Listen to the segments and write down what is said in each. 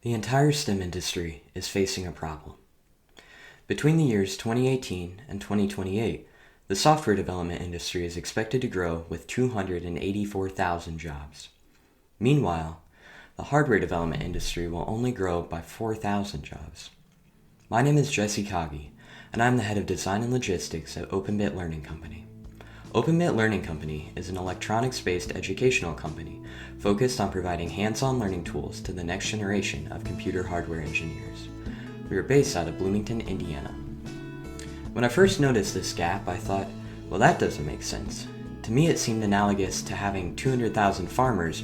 The entire STEM industry is facing a problem. Between the years 2018 and 2028, the software development industry is expected to grow with 284,000 jobs. Meanwhile, the hardware development industry will only grow by 4,000 jobs. My name is Kogge, and I'm the head of design and logistics at OpenBit Learning Co. OpenBit Learning Co. is an electronics-based educational company focused on providing hands-on learning tools to the next generation of computer hardware engineers. We are based out of Bloomington, Indiana. When I first noticed this gap, I thought, well, that doesn't make sense. To me, it seemed analogous to having 200,000 farmers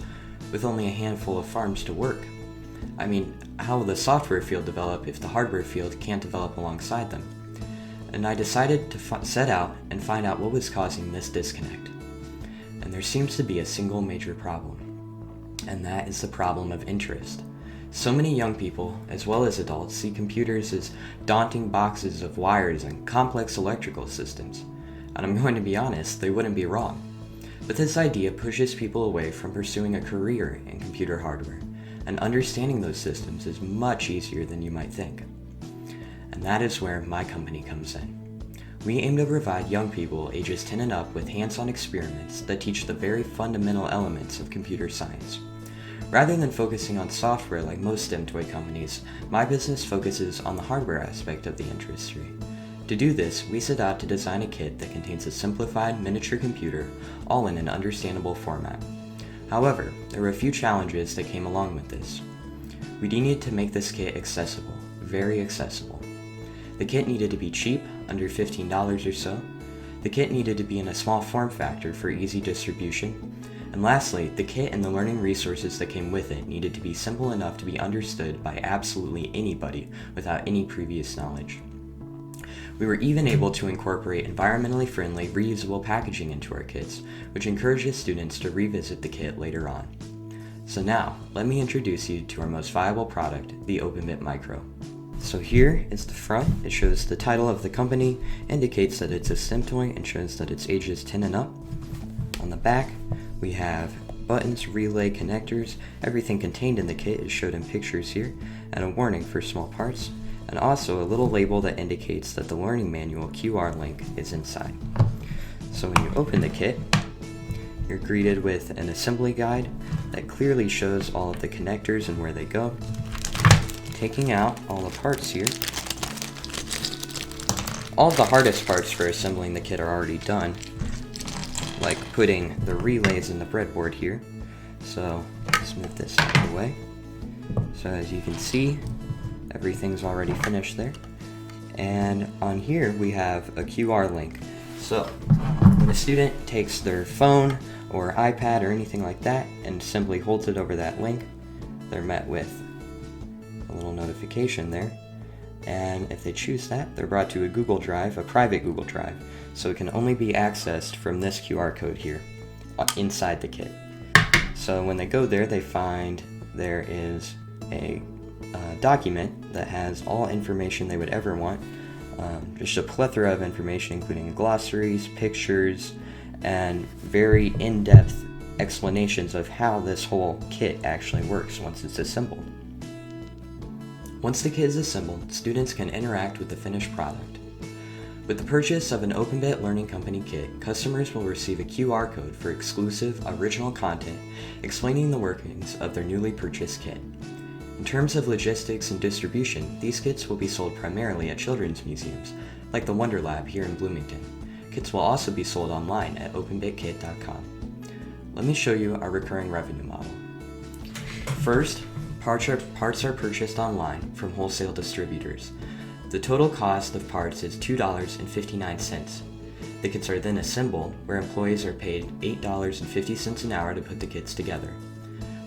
with only a handful of farms to work. I mean, how will the software field develop if the hardware field can't develop alongside them? And I decided to set out and find out what was causing this disconnect. And there seems to be a single major problem, and that is the problem of interest. So many young people, as well as adults, see computers as daunting boxes of wires and complex electrical systems. And I'm going to be honest, they wouldn't be wrong. But this idea pushes people away from pursuing a career in computer hardware, and understanding those systems is much easier than you might think. And that is where my company comes in. We aim to provide young people ages 10 and up with hands-on experiments that teach the very fundamental elements of computer science. Rather than focusing on software like most STEM toy companies, my business focuses on the hardware aspect of the industry. To do this, we set out to design a kit that contains a simplified miniature computer, all in an understandable format. However, there were a few challenges that came along with this. We needed to make this kit accessible, very accessible. The kit needed to be cheap, under $15 or so. The kit needed to be in a small form factor for easy distribution. And lastly, the kit and the learning resources that came with it needed to be simple enough to be understood by absolutely anybody without any previous knowledge. We were even able to incorporate environmentally friendly, reusable packaging into our kits, which encourages students to revisit the kit later on. So now, let me introduce you to our most viable product, the OpenBit Micro. So here is the front. It shows the title of the company, indicates that it's a STEM toy, and shows that it's ages 10 and up. On the back, we have buttons, relay, connectors. Everything contained in the kit is showed in pictures here, and a warning for small parts, and also a little label that indicates that the learning manual QR link is inside. So when you open the kit, you're greeted with an assembly guide that clearly shows all of the connectors and where they go. Taking out all the parts here, all of the hardest parts for assembling the kit are already done, like putting the relays in the breadboard here. So let's move this out of the way. So as you can see, everything's already finished there. And on here we have a QR link. So when a student takes their phone or iPad or anything like that and simply holds it over that link, they're met with a little notification there. And if they choose that, they're brought to a Google Drive, a private Google Drive. So it can only be accessed from this QR code here inside the kit. So when they go there, they find there is a document that has all information they would ever want. Just a plethora of information, including glossaries, pictures, and very in-depth explanations of how this whole kit actually works once it's assembled. Once the kit is assembled, students can interact with the finished product. With the purchase of an OpenBit Learning Company kit, customers will receive a QR code for exclusive, original content explaining the workings of their newly purchased kit. In terms of logistics and distribution, these kits will be sold primarily at children's museums, like the Wonder Lab here in Bloomington. Kits will also be sold online at openbitkit.com. Let me show you our recurring revenue model. First, parts are purchased online from wholesale distributors. The total cost of parts is $2.59. The kits are then assembled, where employees are paid $8.50 an hour to put the kits together.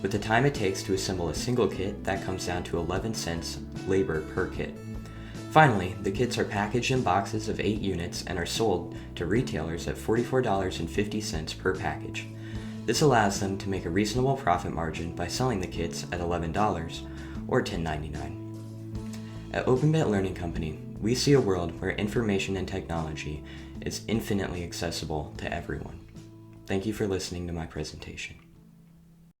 With the time it takes to assemble a single kit, that comes down to 11 cents labor per kit. Finally, the kits are packaged in boxes of 8 units and are sold to retailers at $44.50 per package. This allows them to make a reasonable profit margin by selling the kits at $11 or $10.99. At OpenBit Learning Company, we see a world where information and technology is infinitely accessible to everyone. Thank you for listening to my presentation.